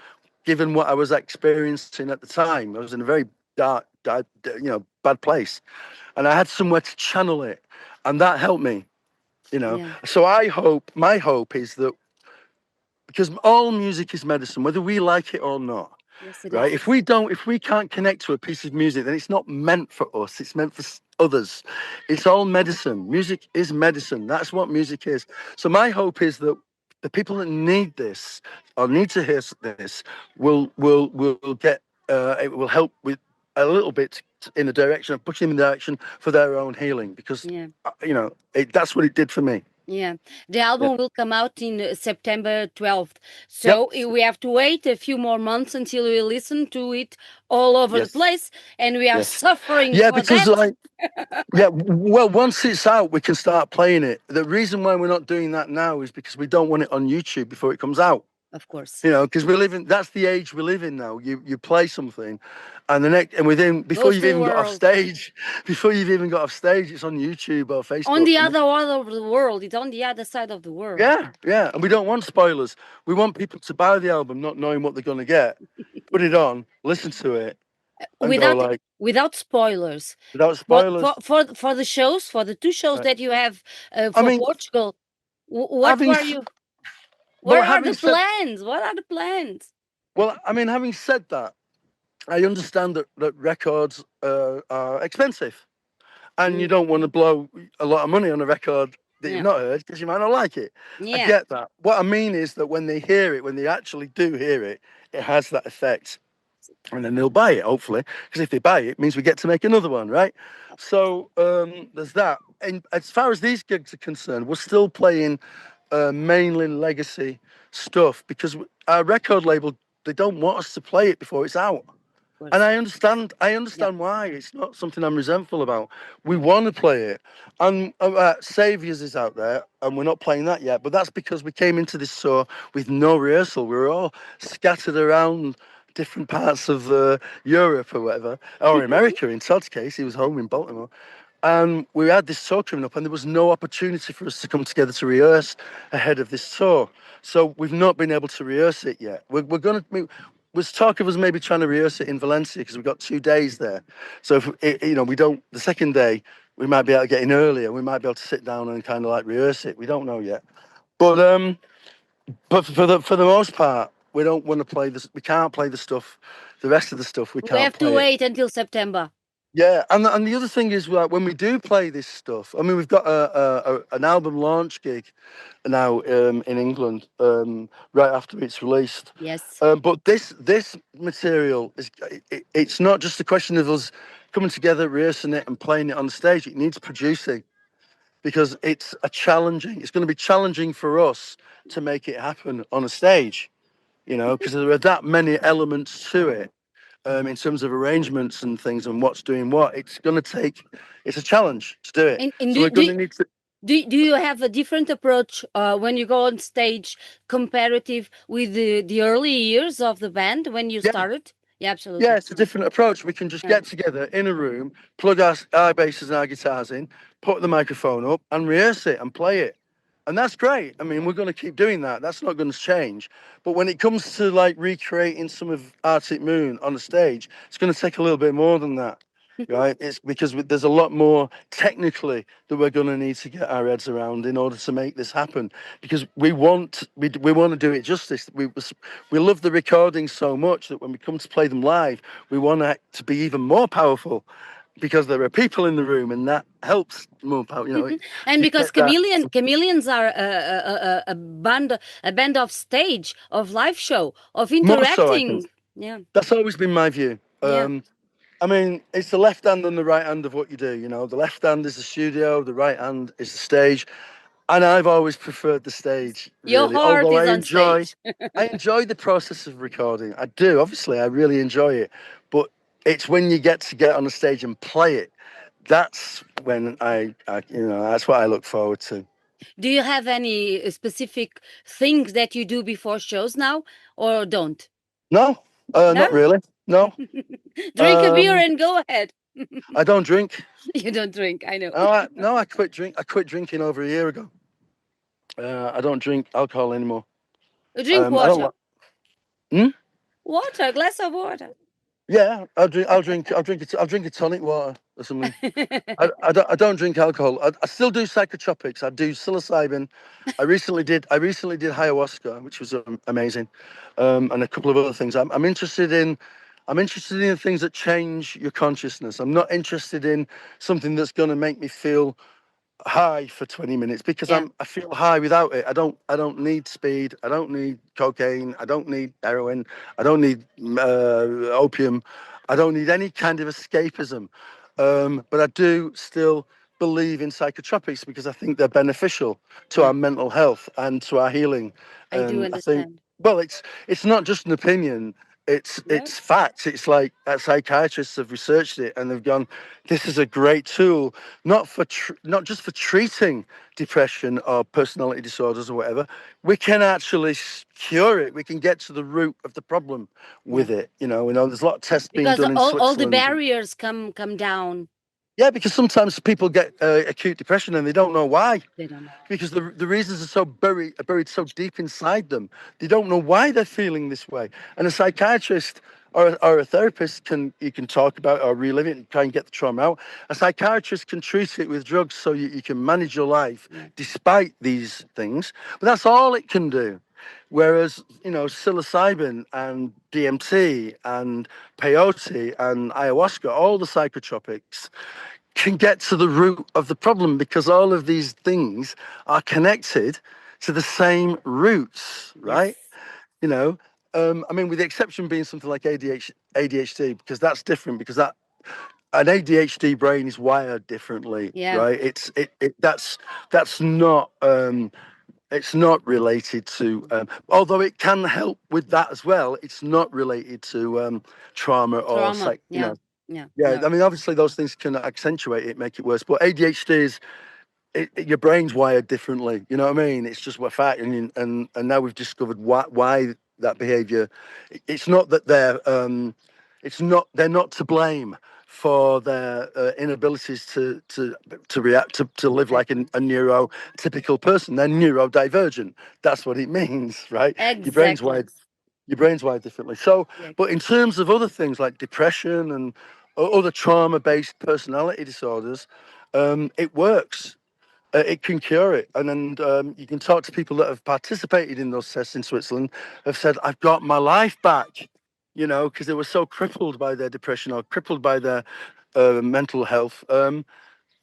Speaker 2: given what I was experiencing at the time, I was in a very dark, bad place, and I had somewhere to channel it, and that helped me.
Speaker 1: Yeah.
Speaker 2: So my hope is that, because all music is medicine, whether we like it or not,
Speaker 1: Yes, it
Speaker 2: right?
Speaker 1: is.
Speaker 2: If we can't connect to a piece of music, then it's not meant for us. It's meant for others. It's all medicine. Music is medicine. That's what music is. So my hope is that the people that need this or need to hear this will get. It will help with a little bit in the direction of pushing them in the direction for their own healing, because
Speaker 1: Yeah.
Speaker 2: that's what it did for me.
Speaker 1: Yeah, the
Speaker 2: Yeah.
Speaker 1: album will come out in September 12th.
Speaker 2: Yep.
Speaker 1: So we have to wait a few more months until we listen to it all over the
Speaker 2: Yes.
Speaker 1: place, and we are
Speaker 2: Yes.
Speaker 1: suffering
Speaker 2: Yeah,
Speaker 1: for
Speaker 2: because
Speaker 1: that.
Speaker 2: well, once it's out, we can start playing it. The reason why we're not doing that now is because we don't want it on YouTube before it comes out.
Speaker 1: Of course.
Speaker 2: Because that's the age we live in now. You play something, and before
Speaker 1: Goes
Speaker 2: you've
Speaker 1: to the
Speaker 2: even got off
Speaker 1: world.
Speaker 2: stage, it's on YouTube or
Speaker 1: On
Speaker 2: Facebook.
Speaker 1: the other side of the world. It's on the other side of the world.
Speaker 2: Yeah, and we don't want spoilers. We want people to buy the album not knowing what they're going to get, put it on, listen to it, and go
Speaker 1: Without
Speaker 2: like,
Speaker 1: without spoilers.
Speaker 2: without
Speaker 1: For
Speaker 2: spoilers.
Speaker 1: the shows, for the two shows
Speaker 2: Right.
Speaker 1: that you have
Speaker 2: I
Speaker 1: for
Speaker 2: mean,
Speaker 1: Portugal, what
Speaker 2: having
Speaker 1: were
Speaker 2: s-
Speaker 1: you?
Speaker 2: well,
Speaker 1: What are
Speaker 2: having
Speaker 1: the
Speaker 2: said
Speaker 1: plans? What are the plans?
Speaker 2: well, I mean, having said that, I understand that records are expensive, and you don't want to blow a lot of money on a record that you've
Speaker 1: Yeah.
Speaker 2: not heard because you might not like it. I
Speaker 1: Yeah.
Speaker 2: get that. What I mean is that when they hear it, when they actually do hear it, it has that effect. And then they'll buy it, hopefully, because if they buy it, it means we get to make another one, right? So there's that. And as far as these gigs are concerned, we're still playing mainly legacy stuff because our record label, they don't want us to play it before it's out.
Speaker 1: Of
Speaker 2: And
Speaker 1: course.
Speaker 2: I understand. I
Speaker 1: Yep.
Speaker 2: understand why. It's not something I'm resentful about. We want to play it, and Saviors is out there, and we're not playing that yet. But that's because we came into this tour with no rehearsal. We were all scattered around different parts of Europe or whatever, or America. In Todd's case, he was home in Baltimore, and we had this tour coming up, and there was no opportunity for us to come together to rehearse ahead of this tour. So we've not been able to rehearse it yet. We're going to. Was talk of us maybe trying to rehearse it in Valencia because we've got 2 days there. So if we don't, the second day we might be able to get in earlier. We might be able to sit down and kind of like rehearse it. We don't know yet, but for the most part, we don't want to play this. We can't play the stuff. The rest of the stuff we
Speaker 1: We
Speaker 2: can't
Speaker 1: have to
Speaker 2: play it.
Speaker 1: wait until September.
Speaker 2: Yeah, and the other thing is like when we do play this stuff. I mean, we've got an album launch gig now in England right after it's released.
Speaker 1: Yes.
Speaker 2: But this material is it's not just a question of us coming together, rehearsing it, and playing it on stage. It needs producing because it's going to be challenging for us to make it happen on a stage. Because there are that many elements to it in terms of arrangements and things and what's doing what. It's a challenge to do it.
Speaker 1: And
Speaker 2: So we're going to need to.
Speaker 1: do you have a different approach when you go on stage comparative with the early years of the band when you
Speaker 2: Yeah,
Speaker 1: started? Yeah,
Speaker 2: yeah,
Speaker 1: absolutely.
Speaker 2: it's a different approach. We can just
Speaker 1: Yeah.
Speaker 2: get together in a room, plug our basses and our guitars in, put the microphone up and rehearse it and play it. And that's great. I mean, we're going to keep doing that. That's not going to change. But when it comes to like recreating some of Arctic Moon on the stage, it's going to take a little bit more than that, right? It's because there's a lot more technically that we're going to need to get our heads around in order to make this happen. Because we want to do it justice. We love the recordings so much that when we come to play them live, we want it to be even more powerful because there are people in the room and that helps more power.
Speaker 1: And
Speaker 2: You
Speaker 1: because
Speaker 2: get that.
Speaker 1: chameleons are a band of stage, of live show, of
Speaker 2: More so, I think.
Speaker 1: interacting. Yeah.
Speaker 2: That's always been my view.
Speaker 1: Yeah.
Speaker 2: I mean, it's the left hand and the right hand of what you do. The left hand is the studio, the right hand is the stage, and I've always preferred the stage,
Speaker 1: Your
Speaker 2: really.
Speaker 1: heart
Speaker 2: Although
Speaker 1: is on stage.
Speaker 2: I enjoy the process of recording. I do, obviously, I really enjoy it. But it's when you get on the stage and play it, that's when that's what I look forward to.
Speaker 1: Do you have any specific things that you do before shows now, or don't?
Speaker 2: No,
Speaker 1: No?
Speaker 2: not really. No,
Speaker 1: Drink a beer
Speaker 2: um,
Speaker 1: and go ahead.
Speaker 2: I don't drink.
Speaker 1: You don't drink, I know.
Speaker 2: No, I quit drink. I quit drinking over a year ago. I don't drink alcohol anymore.
Speaker 1: Drink
Speaker 2: I don't
Speaker 1: water.
Speaker 2: like. Hmm?
Speaker 1: Water, a glass of water.
Speaker 2: Yeah, I'll drink a tonic water or something. I don't drink alcohol. I still do psychotropics. I do psilocybin. I recently did ayahuasca, which was amazing, and a couple of other things. I'm interested in things that change your consciousness. I'm not interested in something that's going to make me feel high for 20 minutes because
Speaker 1: Yeah.
Speaker 2: I feel high without it. I don't need speed. I don't need cocaine. I don't need heroin. I don't need opium. I don't need any kind of escapism. But I do still believe in psychotropics because I think they're beneficial to
Speaker 1: Yeah.
Speaker 2: our mental health and to our healing.
Speaker 1: I do
Speaker 2: And I think,
Speaker 1: understand.
Speaker 2: well, it's not just an opinion.
Speaker 1: No?
Speaker 2: It's facts. It's like psychiatrists have researched it and they've gone, this is a great tool, not just for treating depression or personality disorders or whatever. We can actually cure it. We can get to the root of the problem
Speaker 1: Yeah.
Speaker 2: with it. There's a lot of tests being
Speaker 1: Because
Speaker 2: done in
Speaker 1: all the
Speaker 2: Switzerland.
Speaker 1: barriers come down.
Speaker 2: Yeah, because sometimes people get acute depression and they don't know why.
Speaker 1: They don't know.
Speaker 2: Because the reasons are buried so deep inside them, they don't know why they're feeling this way. And a psychiatrist or a therapist you can talk about or relive it and try and get the trauma out. A psychiatrist can treat it with drugs so you can manage your life
Speaker 1: Yeah.
Speaker 2: despite these things. But that's all it can do. Whereas, psilocybin and DMT and peyote and ayahuasca, all the psychotropics, can get to the root of the problem, because all of these things are connected to the same roots,
Speaker 1: Yes.
Speaker 2: right? You know, I mean, with the exception being something like ADHD, because that's different, because that an ADHD brain is wired differently,
Speaker 1: Yeah.
Speaker 2: right? That's not it's not related to, although it can help with that as well. It's not related to trauma or
Speaker 1: Trauma. Yeah. Yeah.
Speaker 2: yeah.
Speaker 1: No.
Speaker 2: I mean, obviously those things can accentuate it, make it worse. But ADHD is your brain's wired differently. You know what I mean? It's just a fact, and now we've discovered why that behaviour. It's not that they're not to blame for their inabilities to react to live like a neurotypical person. They're neurodivergent. That's what it means, right? Your brain's
Speaker 1: Exactly.
Speaker 2: wired. Your brain's wired differently. So,
Speaker 1: Yeah.
Speaker 2: but in terms of other things like depression and other trauma-based personality disorders, it works. It can cure it. And then you can talk to people that have participated in those tests in Switzerland, have said, I've got my life back, you know, because they were so crippled by their depression or crippled by their mental health or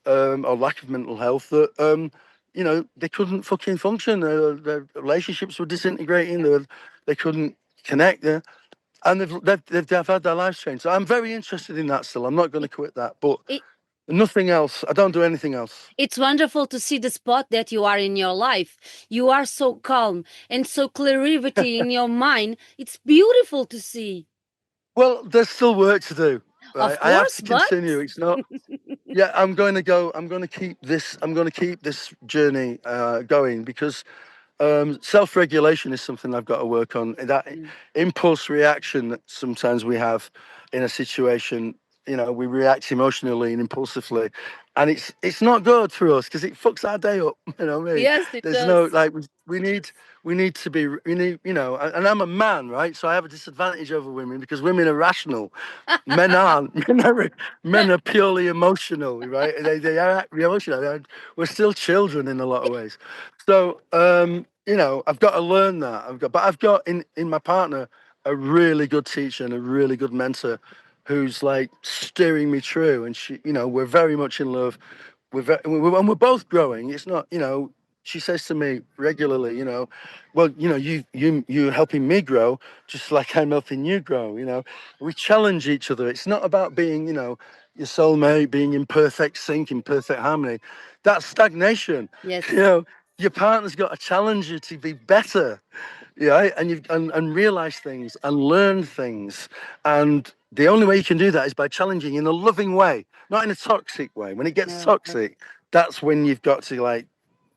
Speaker 2: lack of mental health that, you know, they couldn't fucking function. Their relationships were disintegrating. They couldn't connect. And they've had their lives changed. So I'm very interested in that still. I'm not going to quit that. But
Speaker 1: It,
Speaker 2: nothing else. I don't do anything else.
Speaker 1: it's wonderful to see the spot that you are in your life. You are so calm and so clarity in your mind. It's beautiful to see.
Speaker 2: Well, there's still work to do, right?
Speaker 1: Of
Speaker 2: I have
Speaker 1: course,
Speaker 2: to
Speaker 1: but
Speaker 2: continue. It's not. Yeah, I'm going to go. I'm going to keep this. I'm going to keep this journey going, because self-regulation is something I've got to work on. That
Speaker 1: Mm.
Speaker 2: impulse reaction that sometimes we have in a situation, you know, we react emotionally and impulsively, and it's not good for us because it fucks our day up. You know what I mean?
Speaker 1: Yes, it
Speaker 2: There's no
Speaker 1: does.
Speaker 2: like we need to be we need, you know, and I'm a man, right? So I have a disadvantage over women because women are rational. Men aren't. Men are purely emotional, right? They are emotional. We're still children in a lot of ways. So you know, I've got to learn that. I've got in my partner a really good teacher and a really good mentor, who's like steering me through. And she, you know, we're very much in love. And we're both growing. It's not, you know. She says to me regularly, you know, well, you know, you're helping me grow, just like I'm helping you grow. You know, we challenge each other. It's not about being, you know, your soulmate, being in perfect sync, in perfect harmony. That's stagnation. You
Speaker 1: Yes.
Speaker 2: know, your partner's got to challenge you to be better, yeah, and realize things and learn things. And the only way you can do that is by challenging in a loving way, not in a toxic way. When it gets
Speaker 1: No.
Speaker 2: toxic, that's when you've got to like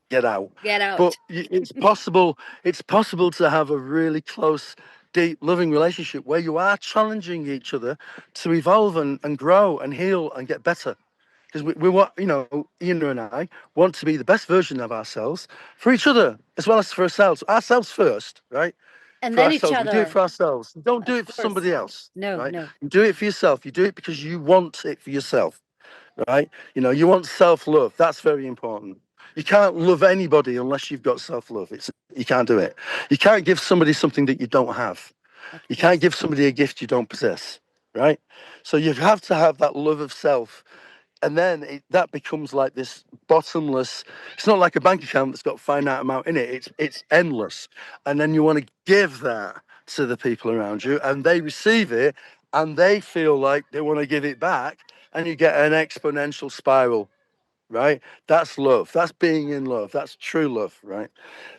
Speaker 2: get out.
Speaker 1: Get
Speaker 2: But
Speaker 1: out.
Speaker 2: it's possible. It's possible to have a really close, deep, loving relationship where you are challenging each other to evolve and grow and heal and get better. Because we want, you know, Ian and I want to be the best version of ourselves for each other as well as for ourselves. Ourselves first, right?
Speaker 1: And
Speaker 2: For
Speaker 1: then each
Speaker 2: ourselves, we do it
Speaker 1: other.
Speaker 2: for ourselves. You don't do
Speaker 1: Of
Speaker 2: it for
Speaker 1: course.
Speaker 2: somebody else,
Speaker 1: No,
Speaker 2: right?
Speaker 1: no.
Speaker 2: You do it for yourself. You do it because you want it for yourself, right? You know, you want self-love. That's very important. You can't love anybody unless you've got self-love. You can't do it. You can't give somebody something that you don't have.
Speaker 1: Of
Speaker 2: You can't
Speaker 1: course.
Speaker 2: give somebody a gift you don't possess, right? So you have to have that love of self, and then that becomes like this bottomless. It's not like a bank account that's got a finite amount in it. It's endless, and then you want to give that to the people around you, and they receive it, and they feel like they want to give it back, and you get an exponential spiral, right? That's love. That's being in love. That's true love, right?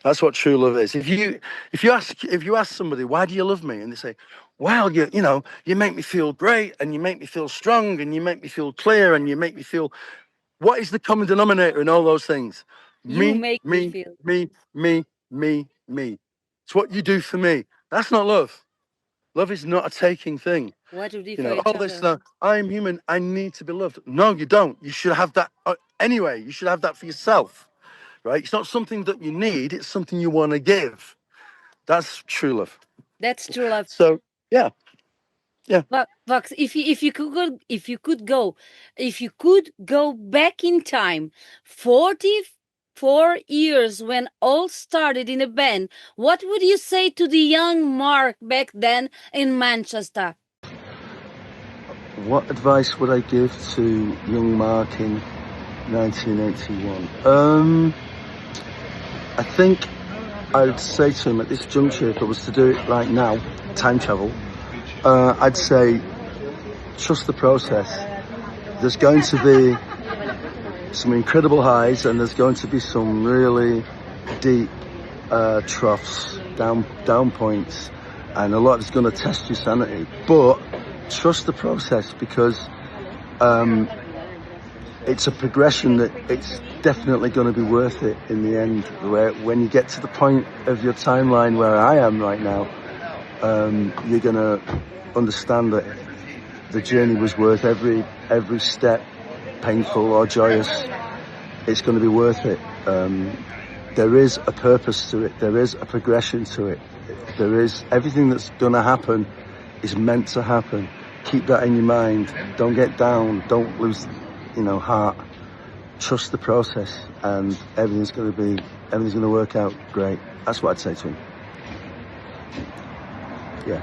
Speaker 2: That's what true love is. If you ask somebody, why do you love me, and they say, well, you know, you make me feel great, and you make me feel strong, and you make me feel clear, and you make me feel. What is the common denominator in all those things?
Speaker 1: You
Speaker 2: Me,
Speaker 1: make me
Speaker 2: me,
Speaker 1: feel.
Speaker 2: me, me, me, me. It's what you do for me. That's not love. Love is not a taking thing.
Speaker 1: What we do
Speaker 2: You
Speaker 1: for
Speaker 2: know,
Speaker 1: each
Speaker 2: all this,
Speaker 1: other.
Speaker 2: I'm human, I need to be loved. No, you don't. You should have that anyway. You should have that for yourself, right? It's not something that you need, it's something you want to give. That's true love.
Speaker 1: That's true love.
Speaker 2: So, yeah, yeah.
Speaker 1: But Vox, if you could go back in time, 44 years when all started in a band, what would you say to the young Mark back then in Manchester?
Speaker 2: What advice would I give to young Mark in 1981? I think I'd say to him at this juncture, if I was to do it right now, time travel, I'd say trust the process. There's going to be some incredible highs and there's going to be some really deep troughs, down points, and a lot is going to test your sanity. But trust the process, because it's a progression that it's definitely going to be worth it in the end. Where when you get to the point of your timeline where I am right now, you're going to understand that the journey was worth every step, painful or joyous. It's going to be worth it. There is a purpose to it. There is a progression to it. There is everything that's going to happen is meant to happen. Keep that in your mind. Don't get down. Don't lose, heart. Trust the process, and everything's going to work out great. That's what I'd say to him. Yeah.